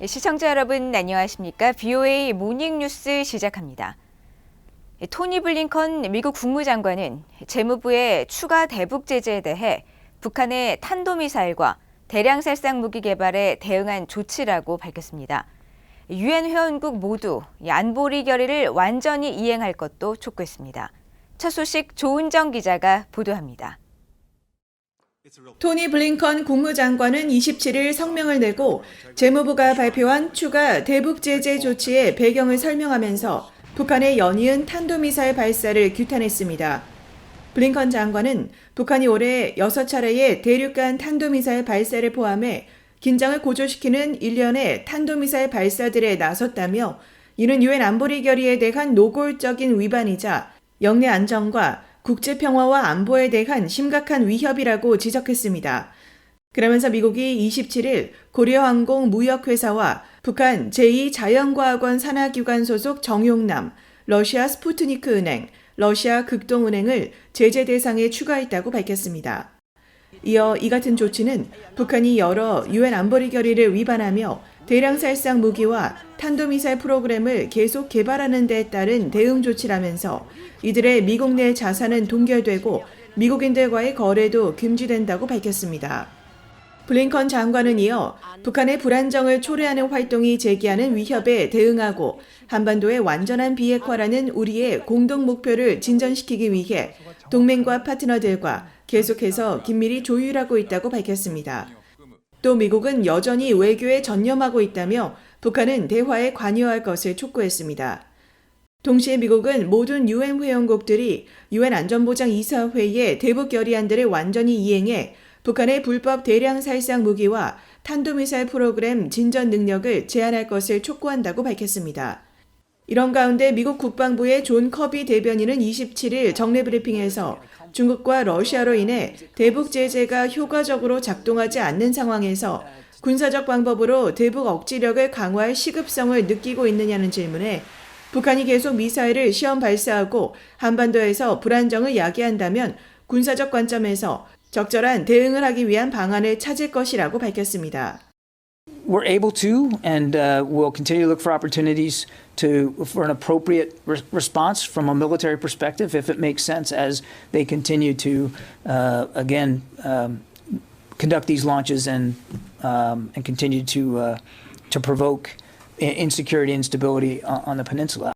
시청자 여러분 안녕하십니까? VOA 모닝뉴스 시작합니다. 토니 블링컨 미국 국무장관은 재무부의 추가 대북 제재에 대해 북한의 탄도미사일과 대량 살상 무기 개발에 대응한 조치라고 밝혔습니다. 유엔 회원국 모두 안보리 결의를 완전히 이행할 것도 촉구했습니다. 첫 소식 조은정 기자가 보도합니다. 토니 블링컨 국무장관은 27일 성명을 내고 재무부가 발표한 추가 대북 제재 조치의 배경을 설명하면서 북한의 연이은 탄도미사일 발사를 규탄했습니다. 블링컨 장관은 북한이 올해 6차례의 대륙간 탄도미사일 발사를 포함해 긴장을 고조시키는 일련의 탄도미사일 발사들에 나섰다며 이는 유엔 안보리 결의에 대한 노골적인 위반이자 영내 안정과 국제 평화와 안보에 대한 심각한 위협이라고 지적했습니다. 그러면서 미국이 27일 고려항공 무역회사와 북한 제2자연과학원 산하기관 소속 정용남, 러시아 스푸트니크 은행, 러시아 극동은행을 제재 대상에 추가했다고 밝혔습니다. 이어 이 같은 조치는 북한이 여러 유엔 안보리 결의를 위반하며 대량 살상 무기와 탄도미사일 프로그램을 계속 개발하는 데 따른 대응 조치라면서 이들의 미국 내 자산은 동결되고 미국인들과의 거래도 금지된다고 밝혔습니다. 블링컨 장관은 이어 북한의 불안정을 초래하는 활동이 제기하는 위협에 대응하고 한반도의 완전한 비핵화라는 우리의 공동 목표를 진전시키기 위해 동맹과 파트너들과 계속해서 긴밀히 조율하고 있다고 밝혔습니다. 또 미국은 여전히 외교에 전념하고 있다며 북한은 대화에 관여할 것을 촉구했습니다. 동시에 미국은 모든 유엔 회원국들이 유엔 안전보장 이사회의 대북 결의안들을 완전히 이행해 북한의 불법 대량 살상 무기와 탄도미사일 프로그램 진전 능력을 제한할 것을 촉구한다고 밝혔습니다. 이런 가운데 미국 국방부의 존 커비 대변인은 27일 정례 브리핑에서 중국과 러시아로 인해 대북 제재가 효과적으로 작동하지 않는 상황에서 군사적 방법으로 대북 억지력을 강화할 시급성을 느끼고 있느냐는 질문에 북한이 계속 미사일을 시험 발사하고 한반도에서 불안정을 야기한다면 군사적 관점에서 적절한 대응을 하기 위한 방안을 찾을 것이라고 밝혔습니다. We're able to and we'll continue to look for opportunities for an appropriate response from a military perspective if it makes sense as they continue to again conduct these launches and continue to provoke insecurity and instability on the peninsula.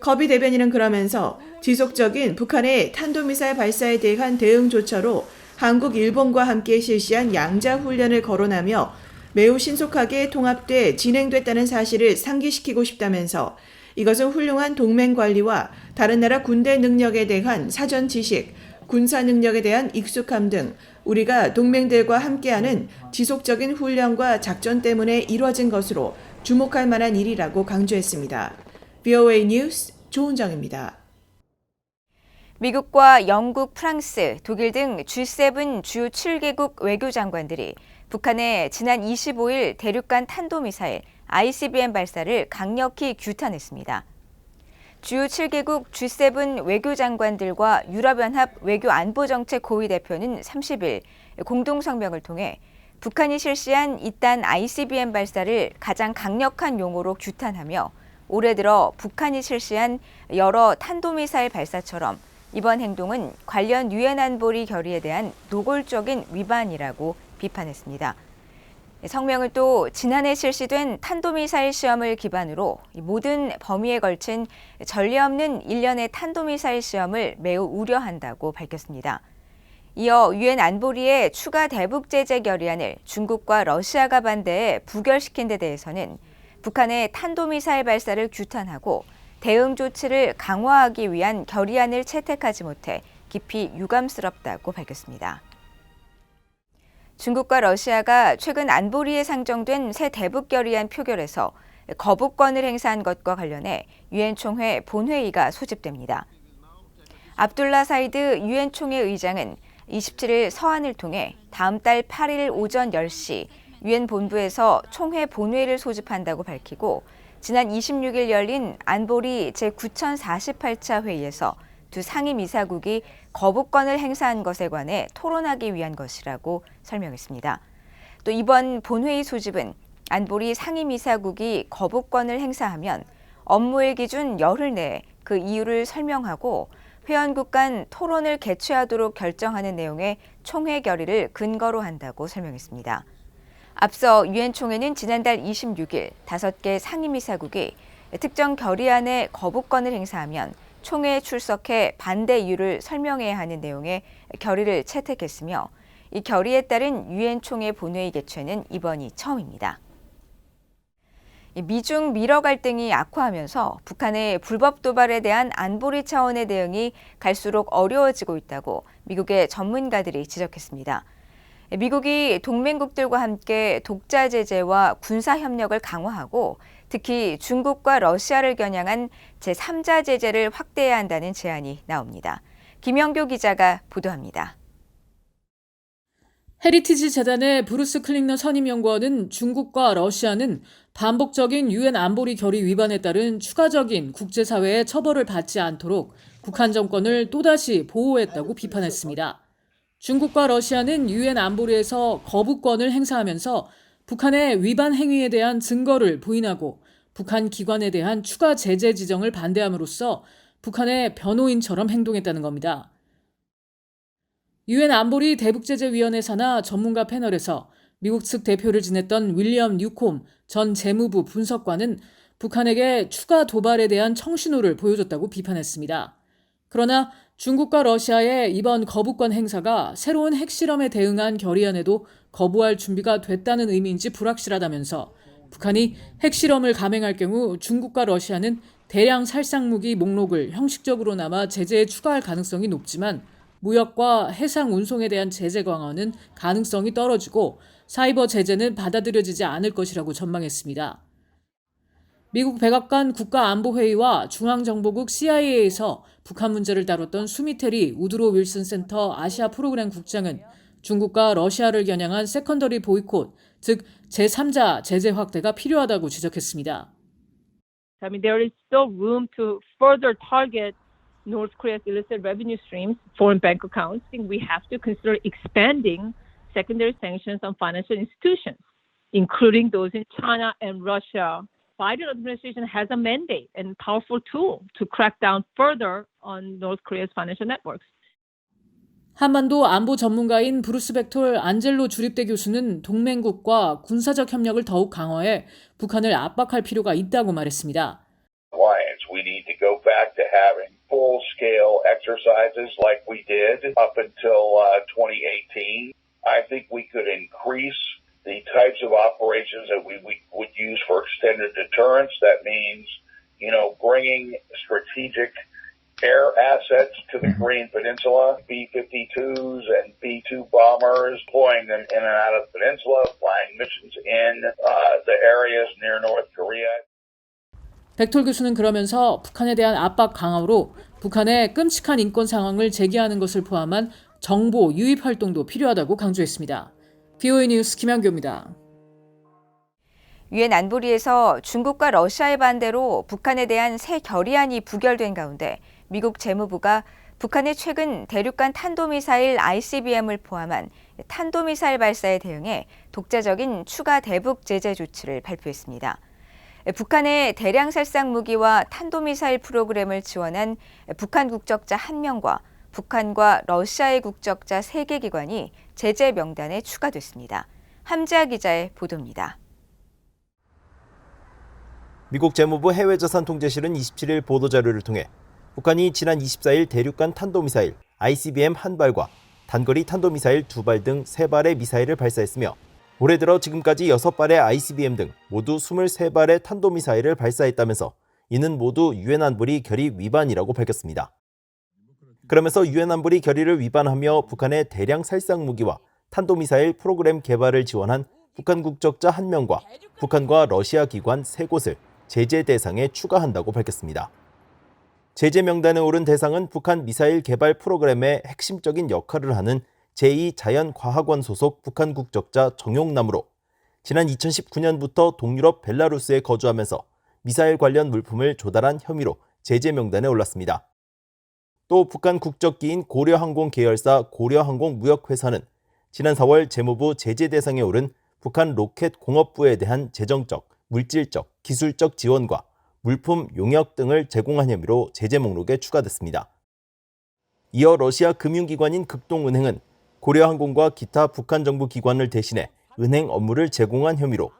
커비 대변인은 그러면서 지속적인 북한의 탄도미사일 발사에 대한 대응 조처로 한국, 일본과 함께 실시한 양자 훈련을 거론하며 매우 신속하게 통합돼 진행됐다는 사실을 상기시키고 싶다면서 이것은 훌륭한 동맹 관리와 다른 나라 군대 능력에 대한 사전 지식, 군사 능력에 대한 익숙함 등 우리가 동맹들과 함께하는 지속적인 훈련과 작전 때문에 이뤄진 것으로 주목할 만한 일이라고 강조했습니다. VOA 뉴스 조은정입니다. 미국과 영국, 프랑스, 독일 등 G7 주요 7개국 외교장관들이 북한의 지난 25일 대륙간 탄도미사일 ICBM 발사를 강력히 규탄했습니다. 주요 7개국 G7 외교장관들과 유럽연합 외교안보정책 고위 대표는 30일 공동성명을 통해 북한이 실시한 이딴 ICBM 발사를 가장 강력한 용어로 규탄하며 올해 들어 북한이 실시한 여러 탄도미사일 발사처럼 이번 행동은 관련 유엔 안보리 결의에 대한 노골적인 위반이라고 비판했습니다. 성명은 또 지난해 실시된 탄도미사일 시험을 기반으로 모든 범위에 걸친 전례 없는 일련의 탄도미사일 시험을 매우 우려한다고 밝혔습니다. 이어 유엔 안보리의 추가 대북 제재 결의안을 중국과 러시아가 반대해 부결시킨 데 대해서는 북한의 탄도미사일 발사를 규탄하고 대응 조치를 강화하기 위한 결의안을 채택하지 못해 깊이 유감스럽다고 밝혔습니다. 중국과 러시아가 최근 안보리에 상정된 새 대북 결의안 표결에서 거부권을 행사한 것과 관련해 유엔 총회 본회의가 소집됩니다. 압둘라 사이드 유엔 총회 의장은 27일 서한을 통해 다음 달 8일 오전 10시 유엔 본부에서 총회 본회의를 소집한다고 밝히고 지난 26일 열린 안보리 제9048차 회의에서 두 상임이사국이 거부권을 행사한 것에 관해 토론하기 위한 것이라고 설명했습니다. 또 이번 본회의 소집은 안보리 상임이사국이 거부권을 행사하면 업무일 기준 열흘 내에 그 이유를 설명하고 회원국 간 토론을 개최하도록 결정하는 내용의 총회 결의를 근거로 한다고 설명했습니다. 앞서 유엔 총회는 지난달 26일 5개 상임이사국이 특정 결의안에 거부권을 행사하면 총회에 출석해 반대 이유를 설명해야 하는 내용의 결의를 채택했으며 이 결의에 따른 유엔 총회 본회의 개최는 이번이 처음입니다. 미중 미러 갈등이 악화하면서 북한의 불법 도발에 대한 안보리 차원의 대응이 갈수록 어려워지고 있다고 미국의 전문가들이 지적했습니다. 미국이 동맹국들과 함께 독자 제재와 군사 협력을 강화하고 특히 중국과 러시아를 겨냥한 제3자 제재를 확대해야 한다는 제안이 나옵니다. 김영교 기자가 보도합니다. 헤리티지 재단의 브루스 클링너 선임연구원은 중국과 러시아는 반복적인 유엔 안보리 결의 위반에 따른 추가적인 국제사회의 처벌을 받지 않도록 북한 정권을 또다시 보호했다고 비판했습니다. 중국과 러시아는 유엔 안보리에서 거부권을 행사하면서 북한의 위반 행위에 대한 증거를 부인하고 북한 기관에 대한 추가 제재 지정을 반대함으로써 북한의 변호인처럼 행동했다는 겁니다. 유엔 안보리 대북제재위원회 산하 전문가 패널에서 미국 측 대표를 지냈던 윌리엄 뉴콤 전 재무부 분석관은 북한에게 추가 도발에 대한 청신호를 보여줬다고 비판했습니다. 그러나 중국과 러시아의 이번 거부권 행사가 새로운 핵실험에 대응한 결의안에도 거부할 준비가 됐다는 의미인지 불확실하다면서 북한이 핵실험을 감행할 경우 중국과 러시아는 대량 살상무기 목록을 형식적으로나마 제재에 추가할 가능성이 높지만 무역과 해상 운송에 대한 제재 강화는 가능성이 떨어지고 사이버 제재는 받아들여지지 않을 것이라고 전망했습니다. 미국 백악관 국가안보회의와 중앙정보국 CIA에서 북한 문제를 다뤘던 수미테리 우드로 윌슨 센터 아시아 프로그램 국장은 중국과 러시아를 겨냥한 세컨더리 보이콧, 즉 제3자 제재 확대가 필요하다고 지적했습니다. I mean, there is still room to further target North Korea's illicit revenue streams, foreign bank accounts. I think we have to consider expanding secondary sanctions on financial institutions, including those in China and Russia. Biden administration has a mandate and powerful tool to crack down further on North Korea's financial networks. 한반도 안보 전문가인 브루스 벡톨 안젤로 주립대 교수는 동맹국과 군사적 협력을 더욱 강화해 북한을 압박할 필요가 있다고 말했습니다. We need to go back to having full-scale exercises like we did up until 2018. I think we could increase the types of operations that we would use for extended deterrence. That means, bringing strategic air assets to the Korean Peninsula, B-52s and B-2 bombers, deploying them in and out of the peninsula, flying missions in the areas near North Korea. 벡톨 교수는 그러면서 북한에 대한 압박 강화로 북한의 끔찍한 인권 상황을 제기하는 것을 포함한 정보 유입 활동도 필요하다고 강조했습니다. VOA 뉴스 김양교입니다. 유엔 안보리에서 중국과 러시아의 반대로 북한에 대한 새 결의안이 부결된 가운데 미국 재무부가 북한의 최근 대륙간 탄도미사일 ICBM을 포함한 탄도미사일 발사에 대응해 독자적인 추가 대북 제재 조치를 발표했습니다. 북한의 대량 살상 무기와 탄도미사일 프로그램을 지원한 북한 국적자 1명과 북한과 러시아의 국적자 3개 기관이 제재 명단에 추가됐습니다. 함지아 기자의 보도입니다. 미국 재무부 해외자산통제실은 27일 보도자료를 통해 북한이 지난 24일 대륙간 탄도미사일 ICBM 1발과 단거리 탄도미사일 2발 등 3발의 미사일을 발사했으며 올해 들어 지금까지 6발의 ICBM 등 모두 23발의 탄도미사일을 발사했다면서 이는 모두 유엔 안보리 결의 위반이라고 밝혔습니다. 그러면서 유엔 안보리 결의를 위반하며 북한의 대량 살상 무기와 탄도미사일 프로그램 개발을 지원한 북한 국적자 1명과 북한과 러시아 기관 3곳을 제재 대상에 추가한다고 밝혔습니다. 제재 명단에 오른 대상은 북한 미사일 개발 프로그램의 핵심적인 역할을 하는 제2자연과학원 소속 북한 국적자 정용남으로 지난 2019년부터 동유럽 벨라루스에 거주하면서 미사일 관련 물품을 조달한 혐의로 제재 명단에 올랐습니다. 또 북한 국적기인 고려항공 계열사 고려항공무역회사는 지난 4월 재무부 제재 대상에 오른 북한 로켓 공업부에 대한 재정적, 물질적, 기술적 지원과 물품 용역 등을 제공한 혐의로 제재 목록에 추가됐습니다. 이어 러시아 금융기관인 극동은행은 고려항공과 기타 북한 정부 기관을 대신해 은행 업무를 제공한 혐의로,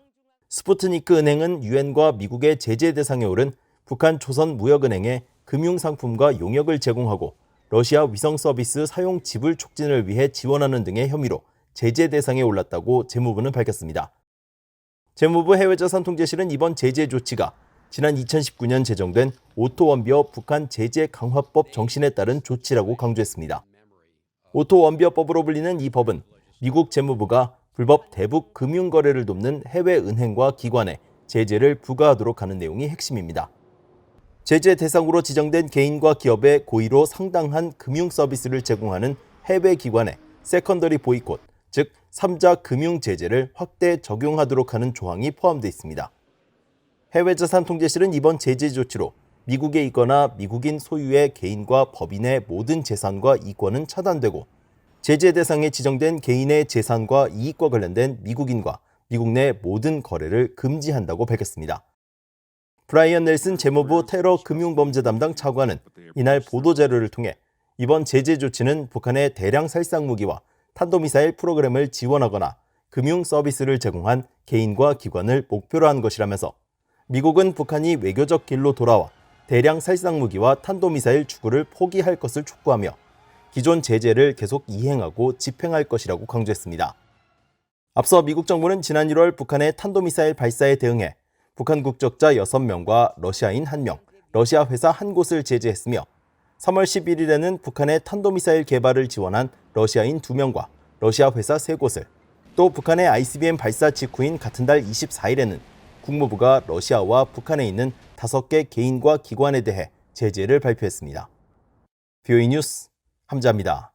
스푸트니크 은행은 유엔과 미국의 제재 대상에 오른 북한 조선무역은행에 금융상품과 용역을 제공하고 러시아 위성 서비스 사용 지불 촉진을 위해 지원하는 등의 혐의로 제재 대상에 올랐다고 재무부는 밝혔습니다. 재무부 해외자산통제실은 이번 제재 조치가 지난 2019년 제정된 오토원비어 북한 제재 강화법 정신에 따른 조치라고 강조했습니다. 오토원비어법으로 불리는 이 법은 미국 재무부가 불법 대북 금융거래를 돕는 해외 은행과 기관에 제재를 부과하도록 하는 내용이 핵심입니다. 제재 대상으로 지정된 개인과 기업에 고의로 상당한 금융 서비스를 제공하는 해외 기관에 세컨더리 보이콧, 즉 3자 금융 제재를 확대 적용하도록 하는 조항이 포함되어 있습니다. 해외자산통제실은 이번 제재 조치로 미국에 있거나 미국인 소유의 개인과 법인의 모든 재산과 이권은 차단되고 제재 대상에 지정된 개인의 재산과 이익과 관련된 미국인과 미국 내 모든 거래를 금지한다고 밝혔습니다. 브라이언 넬슨 재무부 테러 금융범죄 담당 차관은 이날 보도자료를 통해 이번 제재 조치는 북한의 대량 살상 무기와 탄도미사일 프로그램을 지원하거나 금융 서비스를 제공한 개인과 기관을 목표로 한 것이라면서 미국은 북한이 외교적 길로 돌아와 대량 살상 무기와 탄도미사일 추구를 포기할 것을 촉구하며 기존 제재를 계속 이행하고 집행할 것이라고 강조했습니다. 앞서 미국 정부는 지난 1월 북한의 탄도미사일 발사에 대응해 북한 국적자 6명과 러시아인 1명, 러시아 회사 1곳을 제재했으며 3월 11일에는 북한의 탄도미사일 개발을 지원한 러시아인 2명과 러시아 회사 3곳을, 또 북한의 ICBM 발사 직후인 같은 달 24일에는 국무부가 러시아와 북한에 있는 5개 개인과 기관에 대해 제재를 발표했습니다. VOA 뉴스 함자입니다.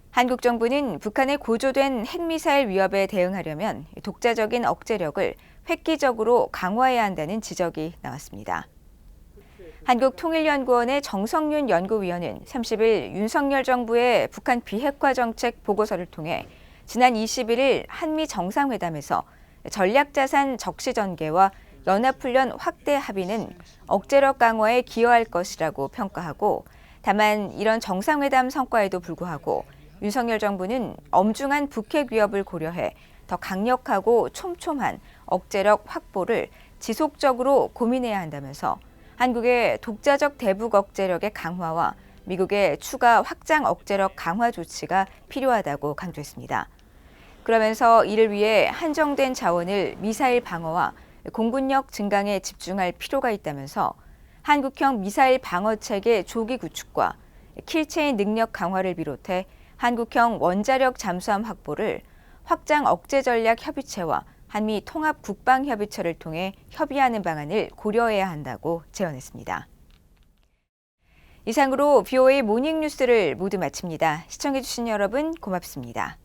한국 정부는 북한의 고조된 핵미사일 위협에 대응하려면 독자적인 억제력을 획기적으로 강화해야 한다는 지적이 나왔습니다. 한국통일연구원의 정성윤 연구위원은 30일 윤석열 정부의 북한 비핵화 정책 보고서를 통해 지난 21일 한미 정상회담에서 전략자산 적시전개와 연합훈련 확대 합의는 억제력 강화에 기여할 것이라고 평가하고, 다만 이런 정상회담 성과에도 불구하고 윤석열 정부는 엄중한 북핵 위협을 고려해 더 강력하고 촘촘한 억제력 확보를 지속적으로 고민해야 한다면서 한국의 독자적 대북 억제력의 강화와 미국의 추가 확장 억제력 강화 조치가 필요하다고 강조했습니다. 그러면서 이를 위해 한정된 자원을 미사일 방어와 공군력 증강에 집중할 필요가 있다면서 한국형 미사일 방어 체계 조기 구축과 킬체인 능력 강화를 비롯해 한국형 원자력 잠수함 확보를 확장 억제 전략 협의체와 한미 통합 국방 협의체를 통해 협의하는 방안을 고려해야 한다고 제언했습니다. 이상으로 VOA 모닝 뉴스를 모두 마칩니다. 시청해주신 여러분 고맙습니다.